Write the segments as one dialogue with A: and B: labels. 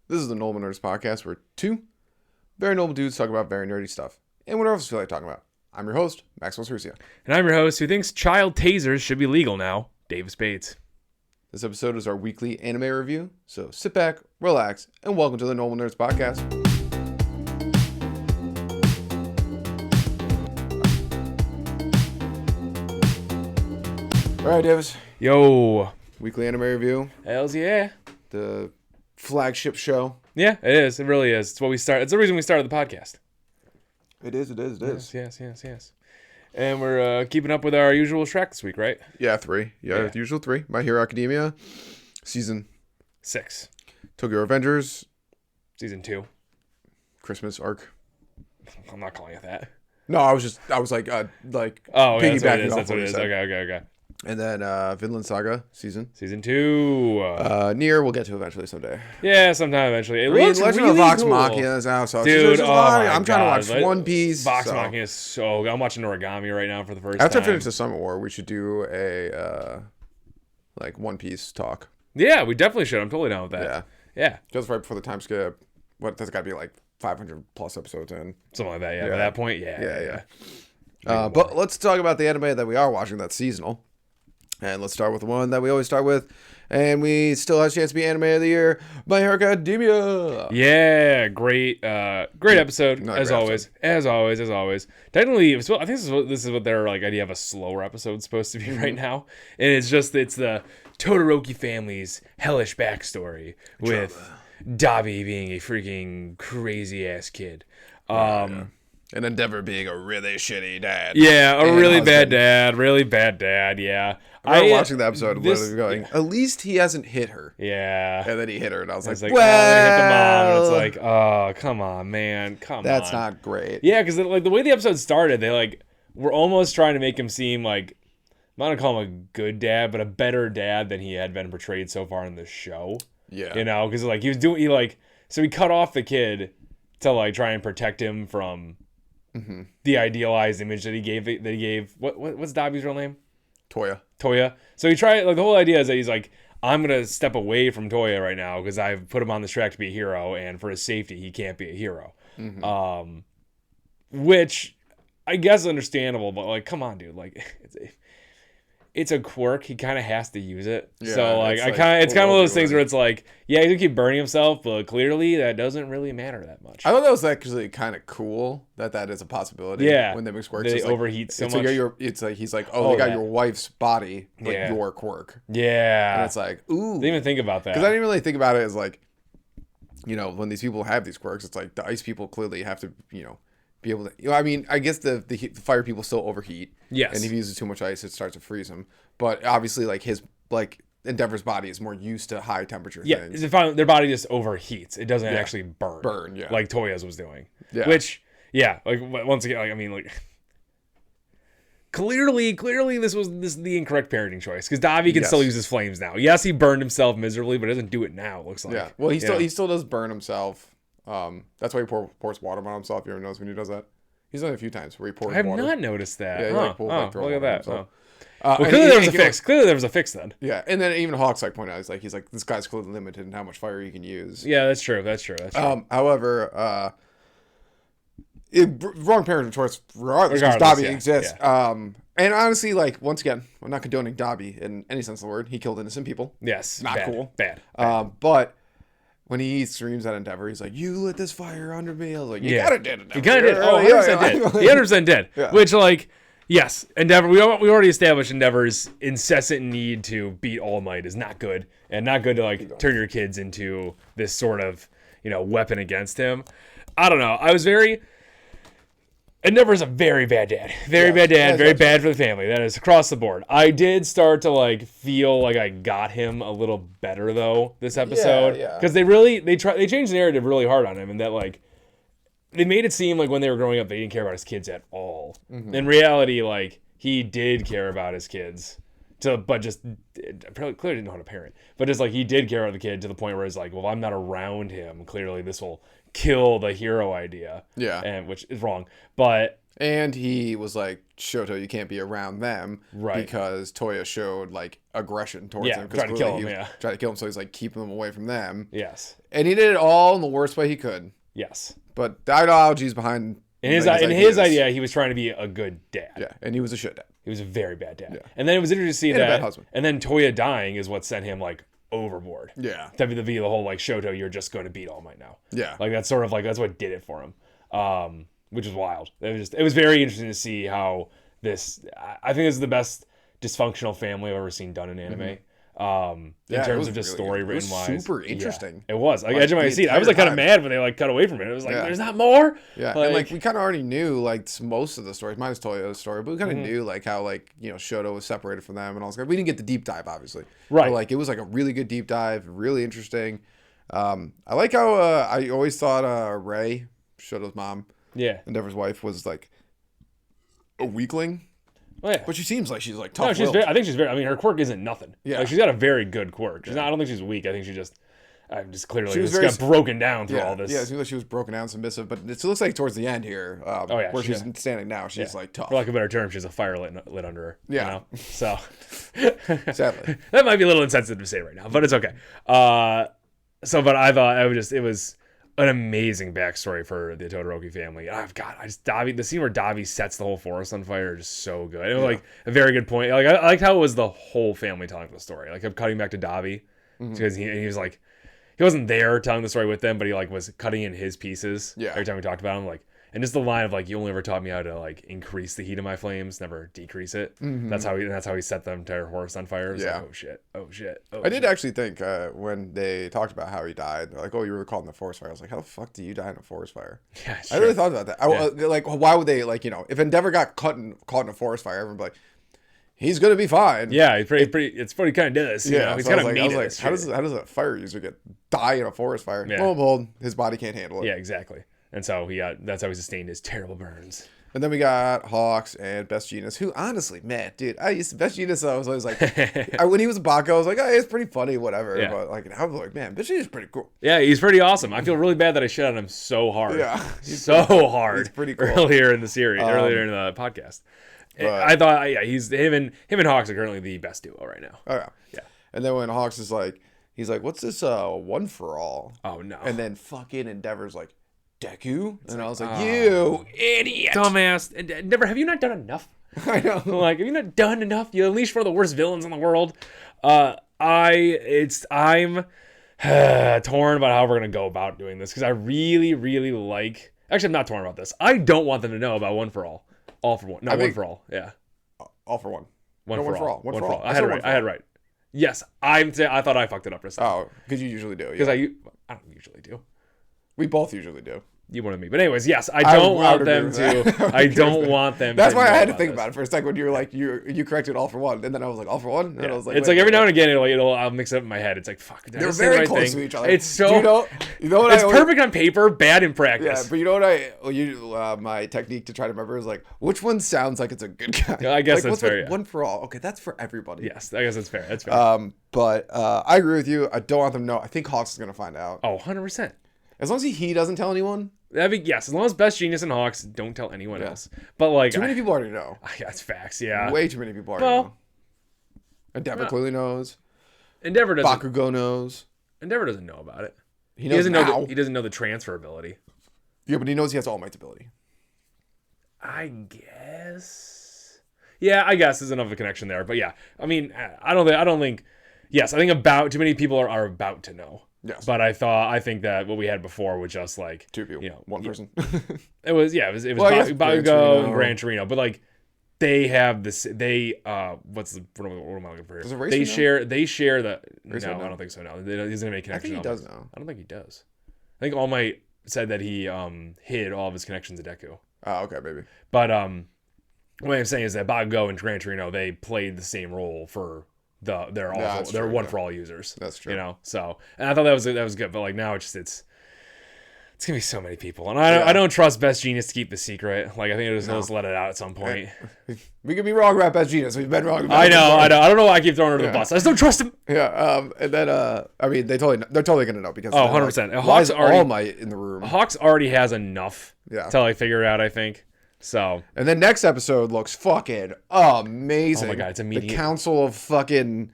A: This is the Normal Nerds Podcast, where two very normal dudes talk about very nerdy stuff and whatever else we feel like talking about. I'm your host, Maxwell Cercia.
B: And I'm your host who thinks child tasers should be legal now, Davis Bates.
A: This episode is our weekly anime review, so sit back, relax, and welcome to the Normal Nerds Podcast. All right, Davis.
B: Yo.
A: Weekly anime review.
B: Hells yeah.
A: The flagship show.
B: Yeah, it is. It really is. It's what we start. It's the reason we started the podcast.
A: It is.
B: Yes. And we're keeping up with our usual track this week, right?
A: Yeah, three. Yeah, the usual three. My Hero Academia, Season
B: 6.
A: Tokyo Revengers,
B: Season 2.
A: Christmas arc.
B: I'm not calling it that.
A: No, I was like
B: Oh,
A: piggybacking off
B: that's what it is.
A: you said.
B: Okay.
A: And then Vinland Saga season.
B: Season 2.
A: Nier we'll get to eventually someday.
B: Yeah, sometime eventually. It
A: Legend
B: looks
A: of
B: really
A: Vox
B: cool.
A: Machina is out, so
B: Dude,
A: I'm trying to watch
B: God.
A: One Piece.
B: Vox Machina is so good. I'm watching Origami right now for the first
A: After
B: time.
A: I finish the Summit War, we should do a One Piece talk.
B: Yeah, we definitely should. I'm totally down with that. Yeah.
A: Just right before the time skip. What that's got to be like 500 plus episodes in.
B: Something like that, yeah. By that point, yeah.
A: But let's talk about the anime that we are watching that's seasonal. And let's start with the one that we always start with. And we still have a chance to be anime of the year, My Hero Academia.
B: Yeah, great episode, as always. Technically, I think this is what their idea of a slower episode is supposed to be right now. And it's the Todoroki family's hellish backstory with Dabi being a freaking crazy ass kid.
A: And Endeavor being a really shitty dad.
B: Yeah, a really
A: husband.
B: bad dad, yeah.
A: I remember watching the episode literally going, at least he hasn't hit her.
B: Yeah.
A: And then he hit her, and I was like,
B: Oh,
A: well,
B: they hit the mom, and it's like, oh, come on, man,
A: that's not great.
B: Yeah, because the way the episode started, they were almost trying to make him seem like, I'm not gonna call him a good dad, but a better dad than he had been portrayed so far in the show.
A: Yeah.
B: Because so he cut off the kid to try and protect him from the idealized image that he gave. What's Dabi's real name? Toya. So he tried, the whole idea is that he's like, I'm going to step away from Toya right now because I've put him on this track to be a hero, and for his safety, he can't be a hero. Which I guess is understandable, but come on, dude. It's a quirk. He kind of has to use it.
A: Yeah,
B: So it's kind of one of those things where it's like, yeah, he's going to keep burning himself, but clearly that doesn't really matter that much.
A: I thought that was actually kind of cool that is a possibility.
B: Yeah.
A: When they mix quirks.
B: They
A: it's
B: overheat so much.
A: It's like, he's like, oh, they got your wife's body, but
B: Yeah.
A: your quirk.
B: Yeah.
A: And it's like, ooh.
B: Didn't even think about that.
A: Because I didn't really think about it as when these people have these quirks, it's like the ice people clearly have to, be able to, I mean, I guess the fire people still overheat.
B: Yes.
A: And if he uses too much ice, it starts to freeze him. But obviously, his Endeavor's body is more used to high temperature things.
B: Their body just overheats. It doesn't actually burn.
A: Yeah.
B: Like Toya's was doing.
A: Yeah.
B: Which, once again, clearly this is the incorrect parenting choice, because Dabi can still use his flames now. Yes, he burned himself miserably, but doesn't do it now, it looks like.
A: Yeah. Well, he still does burn himself. That's why he pours water on himself. You ever notice when he does that? He's done it a few times where he pours water.
B: I have not noticed that.
A: Yeah, he pulls,
B: look at that.
A: Oh.
B: Well, clearly there was a fix. Clearly there was a fix then.
A: Yeah, and then even Hawk's pointed out, he's like, this guy's clearly limited in how much fire he can use.
B: Yeah, that's true.
A: However, wrong parenting choice regardless, because Dabi exists.
B: Yeah.
A: And honestly, once again, I'm not condoning Dabi in any sense of the word. He killed innocent people.
B: Yes.
A: Not
B: bad,
A: cool.
B: Bad.
A: But when he screams at Endeavor, he's like, you lit this fire under me. I was like, you
B: Yeah.
A: gotta did it.
B: He kind of did. Oh, 100% did. He 100% did.
A: Yeah.
B: Which, yes, Endeavor, we already established Endeavor's incessant need to beat All Might is not good. And not good to, turn your kids into this sort of, weapon against him. I don't know. Endeavor's a very bad dad. Very bad for the family. That is across the board. I did start to feel like I got him a little better though this episode, because they changed the narrative really hard on him, and that they made it seem like when they were growing up they didn't care about his kids at all. In reality, he did care about his kids. But just clearly didn't know how to parent. But just he did care about the kid to the point where it's well, if I'm not around him, clearly this will kill the hero idea.
A: Yeah.
B: And which is wrong. But
A: And he was like, Shoto, you can't be around them.
B: Right.
A: Because Toya showed like aggression towards him.
B: Tried to kill him,
A: Tried to kill him, so he's like keeping them away from them.
B: Yes.
A: And he did it all in the worst way he could.
B: Yes.
A: But the ideology is behind
B: in his idea, he was trying to be a good dad.
A: Yeah, and he was a shit dad.
B: He was a very bad dad.
A: Yeah.
B: And then it was interesting to see
A: and
B: that.
A: A bad husband.
B: And then Toya dying is what sent him like overboard.
A: Yeah.
B: The whole like Shoto, you're just going to beat All Might now.
A: Yeah.
B: Like that's sort of like that's what did it for him. Which is wild. It was very interesting to see how this. I think this is the best dysfunctional family I've ever seen done in anime. In terms of just
A: really
B: story written wise,
A: super interesting.
B: Yeah, it was like edge of my seat. I was like kind of mad when they like cut away from it. It was like there's not more.
A: Yeah, and like we kind of already knew like most of the stories, minus Toyo's story, but we kind of knew like how like Shoto was separated from them and all this. We didn't get the deep dive, obviously.
B: Right.
A: But like it was like a really good deep dive, really interesting. I like how I always thought Ray, Shoto's mom, Endeavor's wife, was like a weakling.
B: Oh, yeah.
A: But she seems like she's like tough.
B: No, I think she's very. I mean, her quirk isn't nothing.
A: Yeah,
B: like, she's got a very good quirk. She's not. I don't think she's weak. I think she just clearly just got broken down through all this.
A: Yeah, it seems like she was broken down, submissive. But it looks like towards the end here, where she's standing now, she's like tough.
B: For lack of a better term, she's a fire lit under her.
A: Yeah.
B: So
A: sadly,
B: that might be a little insensitive to say right now, but it's okay. But I thought it was an amazing backstory for the Todoroki family. The scene where Davi sets the whole forest on fire is so good. It was like a very good point. Like I liked how it was the whole family telling the story. Like I'm cutting back to Davi because he was like he wasn't there telling the story with them, but he like was cutting in his pieces. Yeah. Every time we talked about him, like, and just the line of like, you only ever taught me how to like increase the heat of my flames, never decrease it. That's how he set the entire forest on fire. It was like, oh shit.
A: I did actually think when they talked about how he died, they're like, oh, you were caught in the forest fire. I was like, how the fuck do you die in a forest fire?
B: Yeah,
A: I really thought about that. Like, why would they like if Endeavor got caught in a forest fire, everyone would be like, he's gonna be fine.
B: Yeah, it's what he kind of does. Yeah, he's kind of mean.
A: Like, how does a fire user die in a forest fire?
B: Yeah.
A: Well, his body can't handle it.
B: Yeah, exactly. And so that's how he sustained his terrible burns.
A: And then we got Hawks and Best Genius, who honestly, man, dude, Best Genius. I was always like, when he was a Baco, I was like, oh, it's pretty funny, whatever. Yeah. But like, I was like, man, Best Genius is pretty cool.
B: Yeah, he's pretty awesome. I feel really bad that I shit on him so hard.
A: Yeah,
B: so hard.
A: He's pretty cool.
B: Earlier in the series, earlier in the podcast. But I thought, he's him and Hawks are currently the best duo right now.
A: Oh yeah. And then when Hawks is like, he's like, what's this one for all?
B: Oh no.
A: And then fucking Endeavor's like, Deku? And I was like, you idiot.
B: Dumbass. Endeavor, have you not done enough?
A: I know.
B: Like, have you not done enough? You unleashed one of the worst villains in the world. I'm torn about how we're gonna go about doing this because I really, really like. Actually, I'm not torn about this. I don't want them to know about One for All. All for one. No, One for All. Yeah.
A: All for one.
B: One for all. One for all. I had it right. Yes, I thought I fucked it up for a second.
A: Oh, because you usually do.
B: Because I don't usually do.
A: We both usually do.
B: You more than me, but anyways, yes, I don't want them to. I don't want them.
A: That's why I had to think about it for a second when you were like you corrected All for One, and then I was like All for One, and I was like,
B: it's like every now and again I'll mix it up in my head. It's like fuck.
A: They're very close to each other.
B: It's so.
A: You know what?
B: It's perfect on paper, bad in practice.
A: Yeah, but you know what my technique to try to remember is like which one sounds like it's a good guy.
B: I guess that's fair.
A: One for All. Okay, that's for everybody.
B: Yes, I guess that's fair. That's fair.
A: But I agree with you. I don't want them to know. I think Hawks is gonna find out.
B: Oh, 100%.
A: As long as he doesn't tell anyone.
B: Yes, as long as Best Genius and Hawks don't tell anyone else. But like
A: too many people already know.
B: Yeah, it's facts. Yeah,
A: way too many people already know. Endeavor clearly knows.
B: Endeavor doesn't.
A: Bakugo knows.
B: Endeavor doesn't know about it.
A: He doesn't know.
B: He doesn't know the transfer ability.
A: Yeah, but he knows he has All Might's ability.
B: I guess. Yeah, I guess there's enough of a connection there. But yeah, I mean, I don't think. Yes, I think about too many people are about to know.
A: Yes.
B: But I think that what we had before was just like
A: two people, one person.
B: It was Bakugo and Gran Torino, but like they have this. They what am I looking for here? They share the. No, I don't think so. No, he's gonna make connections.
A: I think he does now.
B: I don't think he does. I think All Might said that he hid all of his connections to Deku.
A: Oh, okay, maybe.
B: But what I'm saying is that Bakugo and Gran Torino, they played the same role for. They're One for All users.
A: That's true.
B: You know, so and I thought that was good, but like now it's gonna be so many people, and I don't trust Best Genius to keep the secret. Like I think it'll just let it out at some point.
A: We could be wrong about Best Genius. We've been wrong. About
B: I know. I don't know why I keep throwing her to the bus. I just don't trust him.
A: Yeah. And then I mean they're totally gonna know because
B: 100%.
A: Hawks already All Might in the room.
B: Hawks already has enough to like figure it out. I think. So.
A: And then next episode looks fucking amazing.
B: Oh my god, it's immediate.
A: The Council of fucking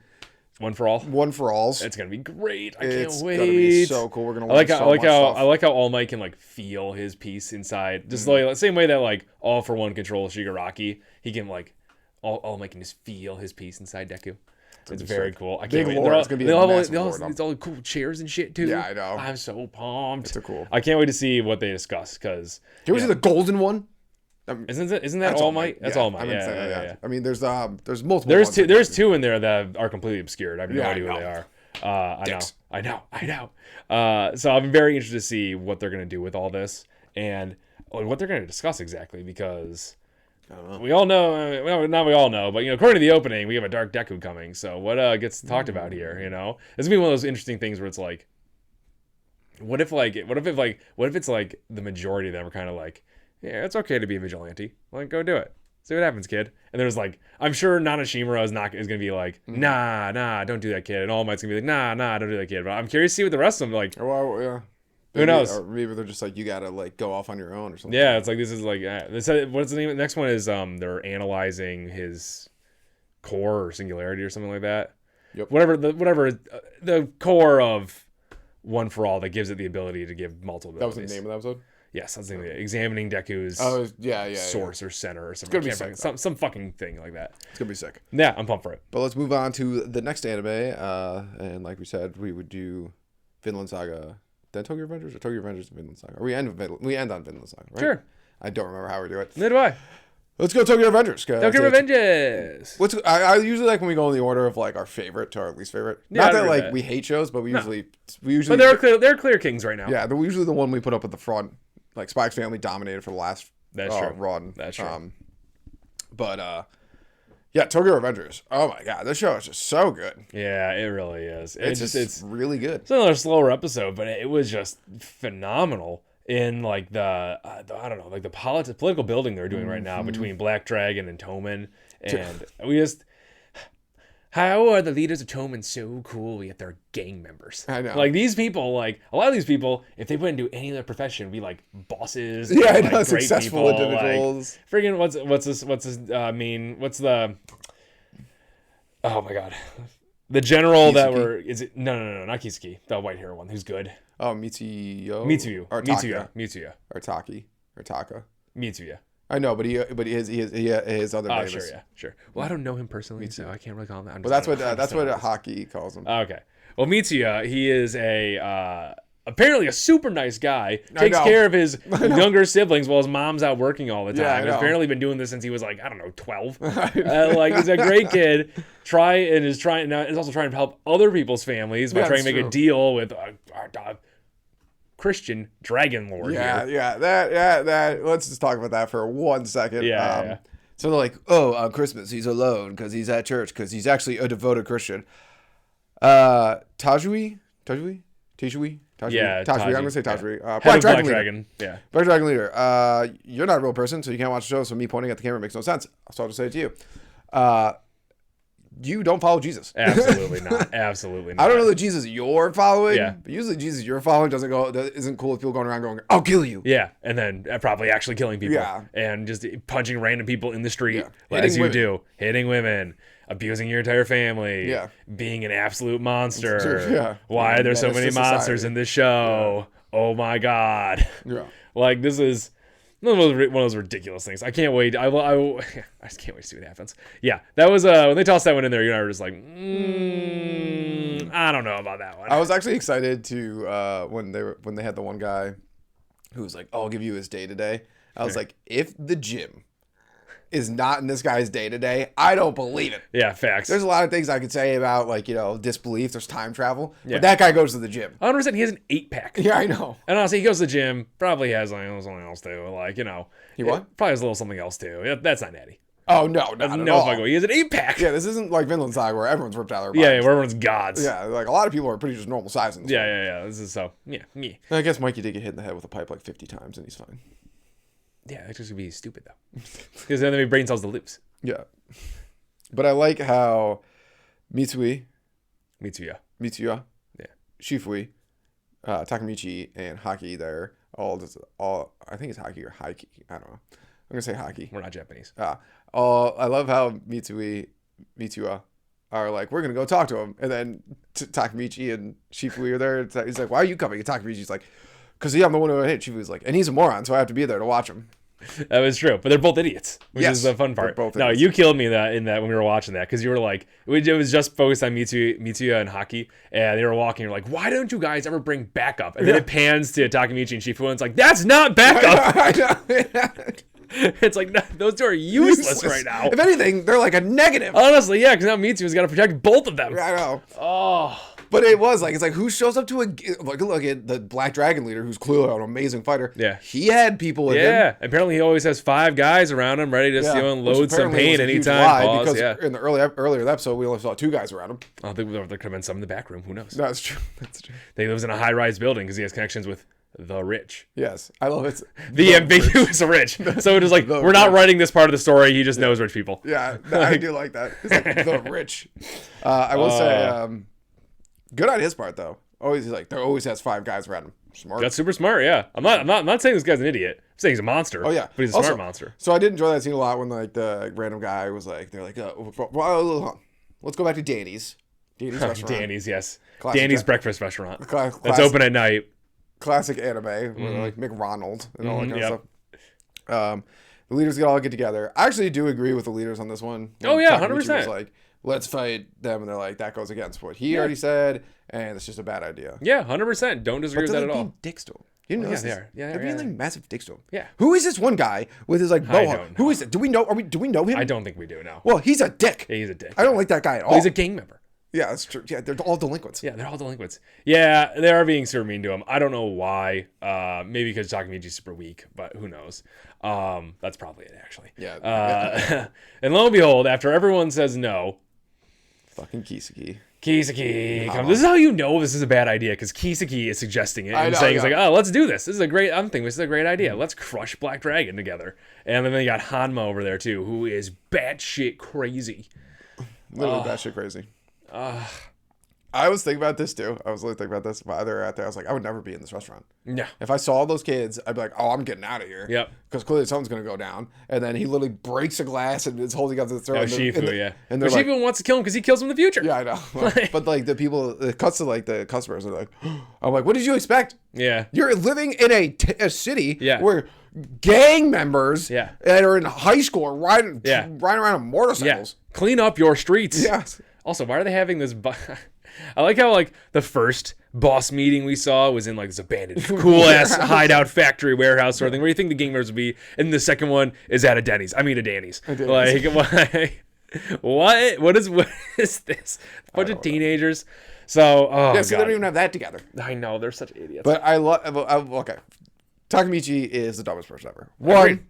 B: One for All.
A: One for Alls.
B: It's gonna be great. I can't wait. It's
A: gonna be so cool. We're gonna learn
B: I like how All Might can like feel his peace inside. Just like the same way that like All for One controls Shigaraki. He can like All Might can just feel his peace inside Deku. It's very cool. I can't wait.
A: It's gonna be
B: it's all cool chairs and shit too.
A: Yeah, I know.
B: I'm so pumped.
A: It's so cool.
B: I can't wait to see what they discuss because.
A: Can we see the golden one?
B: Isn't that All Might? That's All Might. Yeah.
A: I mean, there's multiple.
B: There's two in there that are completely obscured. I have no idea who they are. I know. So I'm very interested to see what they're gonna do with all this and what they're gonna discuss exactly because. We all know, well, not we all know, but according to the opening, we have a Dark Deku coming. So what gets talked about here? It's gonna be one of those interesting things where it's like, what if it's like the majority of them are kind of like, yeah, it's okay to be a vigilante. Like, go do it. See what happens, kid. And there's like, I'm sure Nanashimura is gonna be like, nah, don't do that, kid. And All Might's gonna be like, nah, don't do that, kid. But I'm curious to see what the rest of them like.
A: Well, yeah.
B: Who knows?
A: Or maybe they're just like, you gotta like go off on your own or something.
B: Yeah, it's like this is like what's the name? The next one is they're analyzing his core or singularity or something like that.
A: Yep.
B: Whatever the core of One for All that gives it the ability to give multiple abilities.
A: That was the name of the episode.
B: Yes, that's the name of it. Examining Deku's source or center or something.
A: It's gonna be sick.
B: Some fucking thing like that.
A: It's gonna be sick.
B: Yeah, I'm pumped for it.
A: But let's move on to the next anime. And like we said, we would do Vinland Saga. Then Tokyo Revengers or Tokyo Revengers and Vinland Saga? Or we end on Vinland Saga, right?
B: Sure.
A: I don't remember how we do it.
B: Neither do I.
A: Let's go Tokyo Revengers.
B: Tokyo Revengers.
A: I usually like when we go in the order of like our favorite to our least favorite.
B: Yeah,
A: Not that like we hate shows, but we usually.
B: But they're clear kings right now.
A: Yeah, they're usually the one we put up at the front. Like Spike's Family dominated for the last run.
B: That's true.
A: Yeah, Tokyo Revengers. Oh my god, this show is just so good.
B: Yeah, it really is.
A: It's really good.
B: It's another slower episode, but it was just phenomenal in like the I don't know, like the political building they're doing right now between Black Dragon and Toman, and how are the leaders of Toman so cool yet they're gang members?
A: I know.
B: Like these people, like a lot of these people, if they went into any other profession, would be like bosses.
A: Yeah,
B: and,
A: I know,
B: like, great
A: successful
B: people,
A: individuals.
B: Like, friggin' what's this mean? What's the? Oh my god, the general
A: Kisuke?
B: that were is it? No, not Kisuke, the white hair one who's good.
A: Oh, Mitsuya.
B: Mitsuya.
A: Or Taka.
B: Mitsuya.
A: I know, but he his other name
B: is. Sure. Well, I don't know him personally, so I can't really call him that.
A: Well, that's what hockey calls him.
B: Okay. Well, Mitsuya, he is apparently a super nice guy. Takes care of his younger siblings while his mom's out working all the time.
A: Yeah,
B: Has apparently been doing this since he was like, I don't know, 12. Like he's a great kid. Is also trying to help other people's families by trying to make a deal with Christian Dragon Lord.
A: That. Let's just talk about that for 1 second.
B: Yeah.
A: So they're like, oh, on Christmas he's alone because he's at church because he's actually a devoted Christian. Tajui.
B: Yeah,
A: I'm gonna say Tajui.
B: Yeah.
A: Black
B: Dragon.
A: Yeah. Black Dragon leader. You're not a real person, so you can't watch the show. So me pointing at the camera makes no sense. So I'll just say it to you. You don't follow Jesus.
B: Absolutely not. Absolutely not.
A: I don't know the Jesus you're following.
B: Yeah.
A: But usually Jesus you're following isn't cool with people going around going, I'll kill you.
B: Yeah, and then probably actually killing people.
A: Yeah.
B: And just punching random people in the street,
A: Yeah.
B: as you do. Hitting women. Abusing your entire family.
A: Yeah.
B: Being an absolute monster.
A: Yeah.
B: Why are there so many monsters in this show? Yeah. Oh my god.
A: Yeah.
B: Like, this is one of those ridiculous things. I can't wait. I just can't wait to see what happens. Yeah, that was when they tossed that one in there. You and I were just like, I don't know about that one.
A: I was actually excited to when they had the one guy who was like, "Oh, I'll give you his day today." I was like, if the gym is not in this guy's day to day, I don't believe it.
B: Yeah, facts.
A: There's a lot of things I could say about disbelief. There's time travel, but that guy goes to the gym.
B: 100%. He has an 8-pack.
A: Yeah, I know.
B: And honestly, he goes to the gym. Probably has something else too.
A: He what?
B: Probably has a little something else too. Yeah, that's not natty.
A: Oh no, not at all.
B: He has an 8-pack.
A: Yeah, this isn't like Vinland Saga where everyone's ripped out of their
B: bodies.
A: bodies.
B: Yeah, where everyone's gods.
A: Yeah, like a lot of people are pretty just normal size in this.
B: Yeah. This is so. Yeah, me.
A: I guess Mikey did get hit in the head with a pipe like 50 times, and he's fine.
B: Yeah, it's just gonna be stupid though, because then the brain cells to lose.
A: Yeah, but I like how Mitsuya,
B: yeah,
A: Shifui, Takamichi, and Haki there all I think it's Haki or Haiki, I don't gonna say hockey.
B: We're not Japanese.
A: I love how Mitsuya are like, we're gonna go talk to him, and then Takemichi and Shifui are there. He's like, why are you coming? And Takemichi's like, because I'm the one who hit. Shifui's like, and he's a moron, so I have to be there to watch him.
B: That was true, but they're both idiots, which is the fun part. No, idiots. You killed me in that when we were watching that, because you were like, it was just focused on Mitsuya and Haki, and they were walking. You're like, why don't you guys ever bring backup? And then it pans to Takemichi and Shifui, and it's like, that's not backup. I know. It's like, no, those two are useless right now.
A: If anything, they're like a negative.
B: Honestly, yeah, because now Mitsuya's got to protect both of them.
A: I know.
B: Oh.
A: But it was like, it's like, who shows up to look at the Black Dragon leader, who's clearly an amazing fighter.
B: Yeah.
A: He had people with him.
B: Yeah. Apparently he always has 5 guys around him ready to unload some pain anytime.
A: Because in the earlier episode, we only saw 2 guys around him.
B: Oh, there could have been some in the back room. Who knows?
A: That's true. That's true.
B: He lives in a high-rise building because he has connections with the rich.
A: Yes. I love it.
B: The ambiguous rich. So it is like, we're not writing this part of the story. He just knows rich people.
A: Yeah. I do like that. It's like the rich. I will say, good on his part, though. There always has 5 guys around him. Smart.
B: That's super smart, yeah. I'm not saying this guy's an idiot. I'm saying he's a monster.
A: Oh, yeah.
B: But he's a smart monster.
A: So I did enjoy that scene a lot when, like, the random guy was like, they're like, let's go back to Danny's. Danny's restaurant.
B: Danny's, yes.
A: Classic
B: Danny's breakfast restaurant.
A: That's
B: open at night.
A: Classic anime, like McRonald and all that kind of stuff. The leaders all get together. I actually do agree with the leaders on this one.
B: Oh, yeah,
A: Takemichi
B: 100%.
A: was like, let's fight them, and they're like, that goes against what he already said, and it's just a bad idea.
B: Yeah, 100%. Don't disagree with that at all.
A: Being dicks to him. You know,
B: they are. Yeah,
A: they're being like massive dicks to him.
B: Yeah.
A: Who is this one guy with his like mohawk? Who is it? Do we know him?
B: I don't think we do. No.
A: Well, he's a dick.
B: Yeah, he's a dick.
A: I don't like that guy at all.
B: Well, he's a gang member.
A: Yeah, that's true. Yeah, they're all delinquents.
B: Yeah, they're all delinquents. Yeah, they are being super mean to him. I don't know why. Maybe because Takemichi's super weak, but who knows? That's probably it, actually.
A: Yeah.
B: And lo and behold, after everyone says no,
A: fucking Kiseki
B: comes. This is how you know this is a bad idea, because Kiseki is suggesting it and saying, "It's like, oh, let's do this. This is a great. I'm thinking this is a great idea. Let's crush Black Dragon together." And then you got Hanma over there too, who is batshit crazy.
A: Literally batshit crazy. I was thinking about this too. I was really thinking about this while they were out there. I was like, I would never be in this restaurant.
B: Yeah.
A: If I saw those kids, I'd be like, oh, I'm getting out of here.
B: Yep.
A: Because clearly something's going to go down. And then he literally breaks a glass and is holding up to the throat.
B: Oh, Shifu, yeah.
A: And
B: but Shifu wants to kill him because he kills him in the future.
A: Yeah, I know. But like the people, it cuts to like the customers are like, I'm like, what did you expect?
B: Yeah.
A: You're living in a city where gang members that are in high school are riding around on motorcycles.
B: Yeah. Clean up your streets.
A: Yes.
B: Also, why are they having this? I like how like the first boss meeting we saw was in like this abandoned cool ass hideout factory warehouse sort of thing where you think the gang members would be, and the second one is at a Danny's. Like what is this? A bunch of teenagers. So
A: so they don't even have that together.
B: I know, they're such idiots.
A: But I love. Okay, Takemichi is the dumbest person ever. One.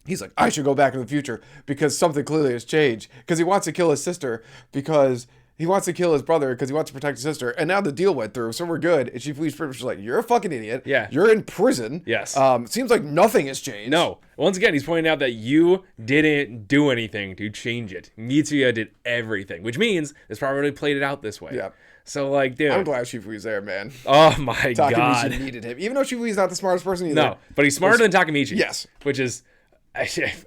A: He's like, I should go back in the future because something clearly has changed. Because he wants to kill his sister because he wants to kill his brother because he wants to protect his sister. And now the deal went through, so we're good. And she flees pretty much like, you're a fucking idiot.
B: Yeah.
A: You're in prison.
B: Yes.
A: Seems like nothing has changed.
B: No. Once again, he's pointing out that you didn't do anything to change it. Mitsuya did everything, which means it's probably played it out this way.
A: Yeah.
B: So, like, dude.
A: I'm glad Shifui's there, man.
B: Oh, my God.
A: Takemichi needed him. Even though Shifui's not the smartest person either.
B: No, but he's smarter than Takemichi.
A: Yes.
B: Which is...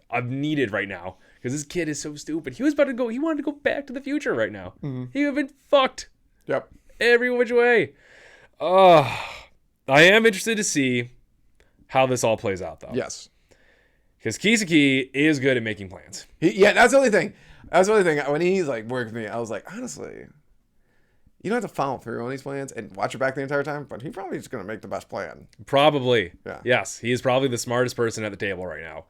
B: I'm needed right now because this kid is so stupid. He wanted to go back to the future right now. Mm-hmm. He would have been fucked.
A: Yep.
B: Every which way. I am interested to see how this all plays out, though.
A: Yes.
B: Because Kiseki is good at making plans.
A: That's the only thing. That's the only thing. When he's like working with me, I was like, honestly, you don't have to follow through on these plans and watch your back the entire time, but he's probably just going to make the best plan.
B: Probably.
A: Yeah.
B: Yes. He is probably the smartest person at the table right now.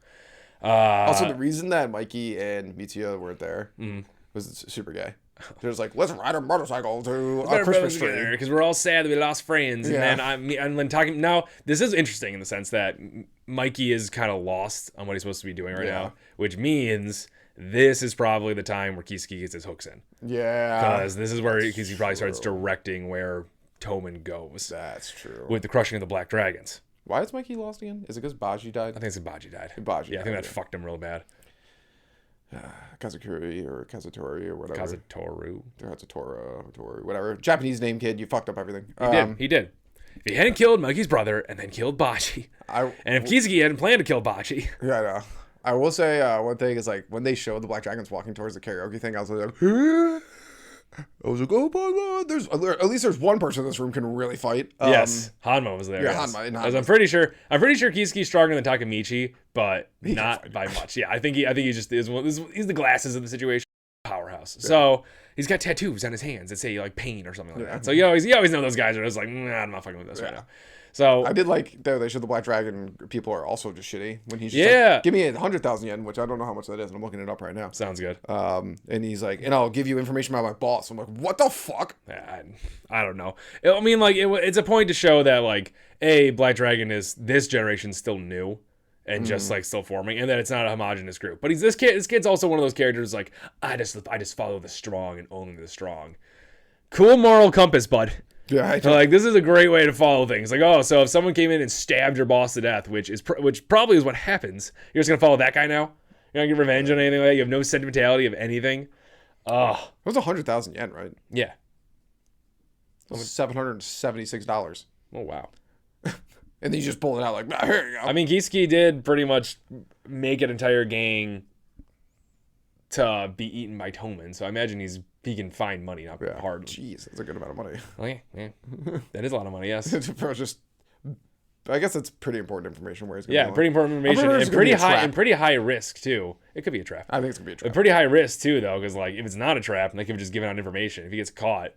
A: Also, the reason that Mikey and Mitsuya weren't there was super gay. They're just like, let's ride a motorcycle to a Christmas tree.
B: Because we're all sad that we lost friends.
A: Yeah.
B: And then talking... Now, this is interesting in the sense that Mikey is kind of lost on what he's supposed to be doing right now, which means... This is probably the time where Kiseki gets his hooks in.
A: Yeah.
B: Because this is where Kiseki probably starts directing where Toman goes.
A: That's true.
B: With the crushing of the Black Dragons.
A: Why is Mikey lost again? Is it because Baji died?
B: I think it's Baji died.
A: Baji
B: I think that fucked him real bad.
A: Kazakuri or Kazatori or whatever.
B: Kazatori,
A: whatever. Japanese name kid, you fucked up everything.
B: He did. If he hadn't killed Mikey's brother and then killed Baji, and if Kiseki hadn't planned to kill Baji.
A: Yeah, I know. I will say one thing is like when they showed the Black Dragons walking towards the karaoke thing, I was like, oh my god! There's at least there's one person in this room can really fight.
B: Yes, Hanma was there.
A: Yeah,
B: yes.
A: Hanma.
B: As I'm pretty sure Kisuke's stronger than Takemichi, but not by much. Yeah, I think he just is one. He's the glasses of the situation. Powerhouse. Yeah. So he's got tattoos on his hands that say like pain or something like that. So you always know those guys are just like, I'm not fucking with this right now. So
A: I did like though they showed the Black Dragon people are also just shitty when he's just like, give me 100,000 yen, which I don't know how much that is, and I'm looking it up right now.
B: Sounds good.
A: And he's like, and I'll give you information about my boss. I'm like, what the fuck?
B: I don't know. I mean, like it's a point to show that like Black Dragon is this generation still new and just like still forming, and that it's not a homogenous group. But this kid's also one of those characters like I just follow the strong and only the strong. Cool moral compass, bud.
A: Yeah,
B: like this is a great way to follow things. Like, so if someone came in and stabbed your boss to death, which probably is what happens, you're just gonna follow that guy now. You're not gonna get revenge on anything like that. You have no sentimentality of anything. Oh,
A: it was 100,000 yen, right?
B: Yeah,
A: it was $776.
B: Oh wow.
A: And then you just pull it out like, here you go.
B: I mean, Kisuke did pretty much make an entire gang to be eaten by Toman, so I imagine he can find money, not hard.
A: Jeez, that's a good amount of money.
B: Oh, yeah. That is a lot of money, yes.
A: I guess that's pretty important information. Where he's
B: going pretty important information, and pretty high risk too. It could be a trap.
A: I think it's gonna be a trap.
B: Pretty high risk too, though, because like if it's not a trap, they could just give out information. If he gets caught,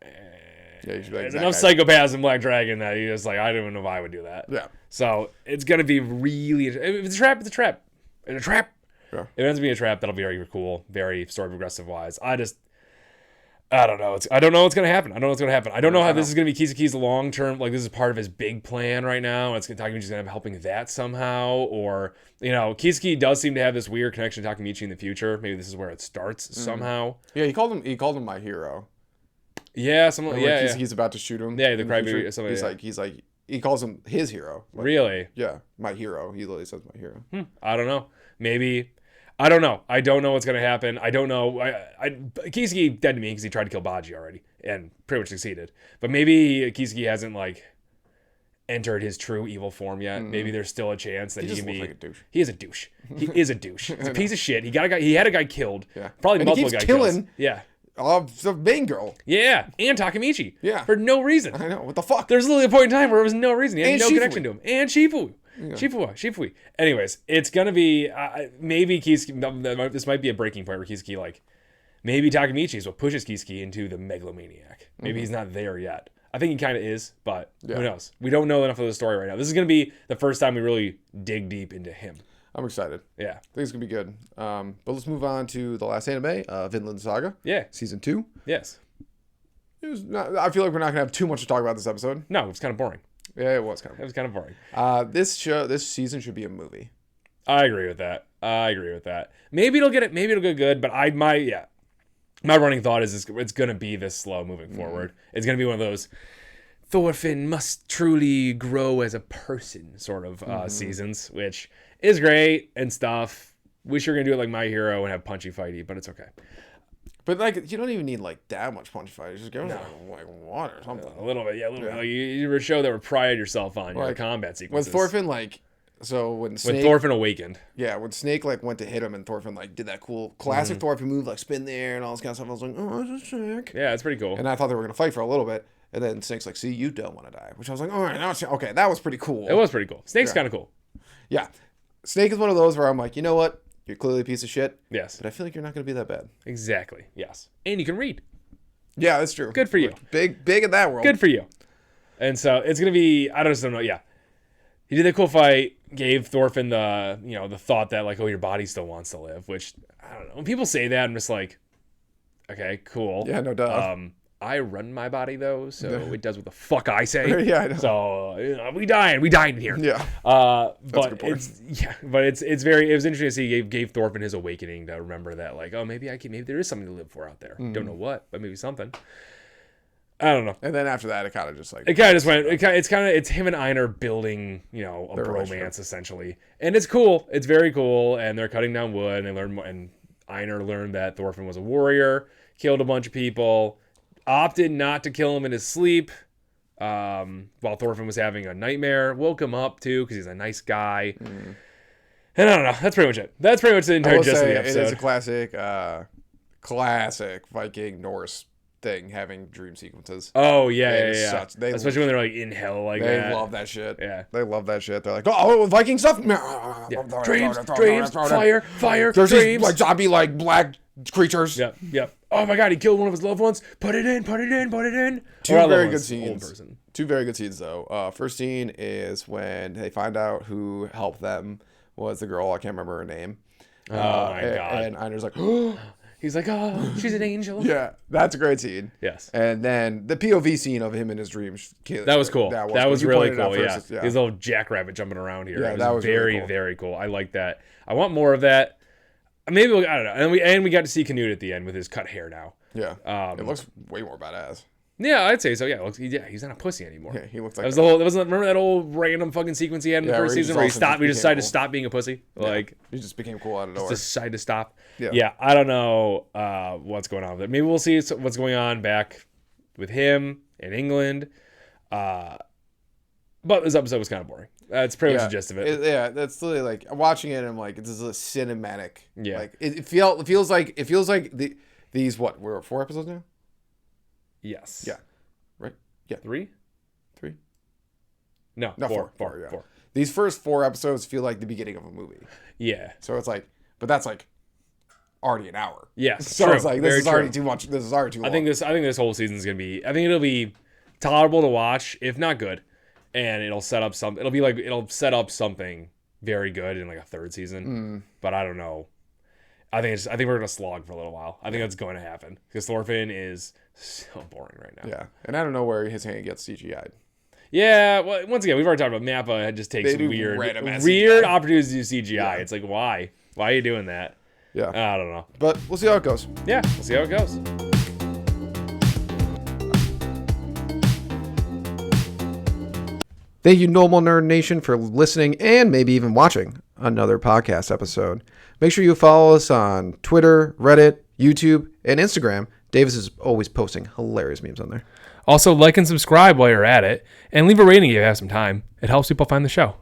A: you should be like,
B: there's enough psychopaths in Black Dragon that you just like I don't even know if I would do that.
A: Yeah.
B: So it's gonna be really. If it's a trap, it's a trap. It's a trap. Yeah. If it ends up being a trap, that'll be very cool, very story progressive wise. I don't know. I don't know what's gonna happen. I don't know how this is gonna be Kisuke's long term. Like this is part of his big plan right now. And Takemichi's gonna be helping that somehow, or Kisuke does seem to have this weird connection to Takemichi in the future. Maybe this is where it starts somehow.
A: Yeah, he called him my hero.
B: Yeah, something. Yeah,
A: he's about to shoot him.
B: Yeah, the crybaby.
A: He's like he calls him his hero. Like,
B: really?
A: Yeah, my hero. He literally says my hero.
B: I don't know. Maybe. I don't know. I don't know what's going to happen. I don't know. Kisuke dead to me because he tried to kill Baji already and pretty much succeeded. But maybe Kisuke hasn't like entered his true evil form yet. Maybe there's still a chance that he can be. Like a douche. He is a douche. He is a douche. He's a piece of shit. He had a guy killed.
A: Yeah.
B: Probably
A: and
B: multiple
A: guys
B: killing.
A: Kills.
B: Yeah.
A: The main girl.
B: Yeah, and Takemichi.
A: Yeah.
B: For no reason.
A: I know. What the fuck?
B: There's literally a point in time where there was no reason. He had no connection to him. And Shifu.
A: Yeah.
B: Shifui. Anyways, it's gonna be maybe Kisuke. This might be a breaking point where Kisuke like maybe Takemichi is what pushes Kisuke into the megalomaniac. Maybe he's not there yet. I think he kind of is, but who knows? We don't know enough of the story right now. This is gonna be the first time we really dig deep into him.
A: I'm excited.
B: Yeah,
A: I think it's gonna be good. But let's move on to the last anime, Vinland Saga.
B: Yeah,
A: season 2.
B: Yes.
A: I feel like we're not gonna have too much to talk about this episode.
B: No, it's kind of boring.
A: Yeah, it was kind
B: of boring.
A: This season should be a movie.
B: I agree with that. Maybe it'll get good, but my running thought is it's gonna be this slow moving forward. It's gonna be one of those Thorfinn must truly grow as a person sort of seasons, which is great and stuff. Wish you were gonna do it like My Hero and have punchy fighty, but it's okay.
A: But like, you don't even need like that much punch fight. Just give them like water or something.
B: A little bit, Like, you were a show that would pride yourself on your combat sequences.
A: When Thorfinn when
B: Thorfinn awakened.
A: Yeah, when Snake like went to hit him and Thorfinn like did that cool classic Thorfinn move, like spin there and all this kind of stuff. I was like, oh, this is sick.
B: Yeah, it's pretty cool.
A: And I thought they were gonna fight for a little bit, and then Snake's like, see, you don't want to die, which I was like, all right, now okay, that was pretty cool.
B: It was pretty cool. Snake's kind of cool.
A: Yeah, Snake is one of those where I'm like, you know what? You're clearly a piece of shit.
B: Yes.
A: But I feel like you're not going to be that bad.
B: Exactly. Yes. And you can read.
A: Yeah, that's true.
B: Good for you.
A: Big in that world.
B: Good for you. And so it's going to be, I just don't know. Yeah. He did that cool fight, gave Thorfinn the thought that like, oh, your body still wants to live, which I don't know. When people say that, I'm just like, okay, cool.
A: Yeah, no doubt.
B: I run my body though, so it does what the fuck I say.
A: Yeah, I know.
B: So we died in here.
A: Yeah.
B: But it was interesting to see he gave Thorfinn his awakening to remember that like, oh, maybe there is something to live for out there. Don't know what, but maybe something. I don't know.
A: And then after that, it kind of just like
B: it's him and Einar building a bromance essentially, and it's cool. It's very cool, and they're cutting down wood, and Einar learned that Thorfinn was a warrior, killed a bunch of people. Opted not to kill him in his sleep while Thorfinn was having a nightmare. Woke him up, too, because he's a nice guy. And I don't know. That's pretty much it. That's pretty much the entire gist of the episode.
A: It is a classic Viking Norse thing, having dream sequences.
B: Oh yeah. Especially when they're like in hell, like
A: they
B: that.
A: love that shit.
B: Yeah,
A: they love that shit. They're like, oh, Viking stuff.
B: Yeah. Dreams, fire,
A: There's
B: dreams.
A: These like zombie like black creatures.
B: Yep. Oh my god, he killed one of his loved ones. Put it in.
A: Two very good scenes. Two very good scenes though. First scene is when they find out who helped them was the girl. I can't remember her name.
B: Oh my god.
A: And Einar's like, oh.
B: He's like, oh, she's an angel.
A: Yeah, that's a great scene.
B: Yes.
A: And then the POV scene of him in his dreams.
B: That was cool. That was really cool. Yeah.
A: Yeah.
B: His little jackrabbit jumping around here.
A: Yeah,
B: that was very,
A: really cool.
B: very cool. I like that. I want more of that. Maybe I don't know. And we got to see Canute at the end with his cut hair now.
A: Yeah. It looks way more badass.
B: Yeah, I'd say so. Yeah, he's not a pussy anymore.
A: Yeah, he looks like
B: that was remember that old random fucking sequence he had in the first season where he decided to stop being a pussy.
A: Yeah,
B: like
A: he just became cool out of nowhere.
B: Just decided to stop.
A: Yeah.
B: I don't know what's going on with it. Maybe we'll see what's going on back with him in England. But this episode was kind of boring. That's pretty much the gist of it.
A: That's literally like watching it. I'm like, this is a cinematic.
B: Yeah,
A: like it feels like these what we're 4 episodes now.
B: Yes.
A: Yeah. Right. Yeah.
B: 3. No, 4.
A: Yeah. These first 4 episodes feel like the beginning of a movie.
B: Yeah.
A: So it's like, but that's like already an hour.
B: Yes.
A: So it's like this is already too much. This is already too long.
B: I think this whole season is gonna be. I think it'll be tolerable to watch, if not good, and it'll set up something. It'll set up something very good in like a 3rd season. But I don't know. I think we're gonna slog for a little while. I think that's going to happen because Thorfinn is so boring right now.
A: Yeah, and I don't know where his hand gets CGI'd.
B: Yeah, well, once again, we've already talked about Mappa. It just takes weird opportunities to do CGI. Yeah. It's like, why? Why are you doing that?
A: Yeah,
B: I don't know.
A: But we'll see how it goes.
B: Yeah, we'll see how it goes.
A: Thank you, Normal Nerd Nation, for listening and maybe even watching another podcast episode. Make sure you follow us on Twitter, Reddit, YouTube, and Instagram. Davis is always posting hilarious memes on there.
B: Also, like and subscribe while you're at it, and leave a rating if you have some time. It helps people find the show.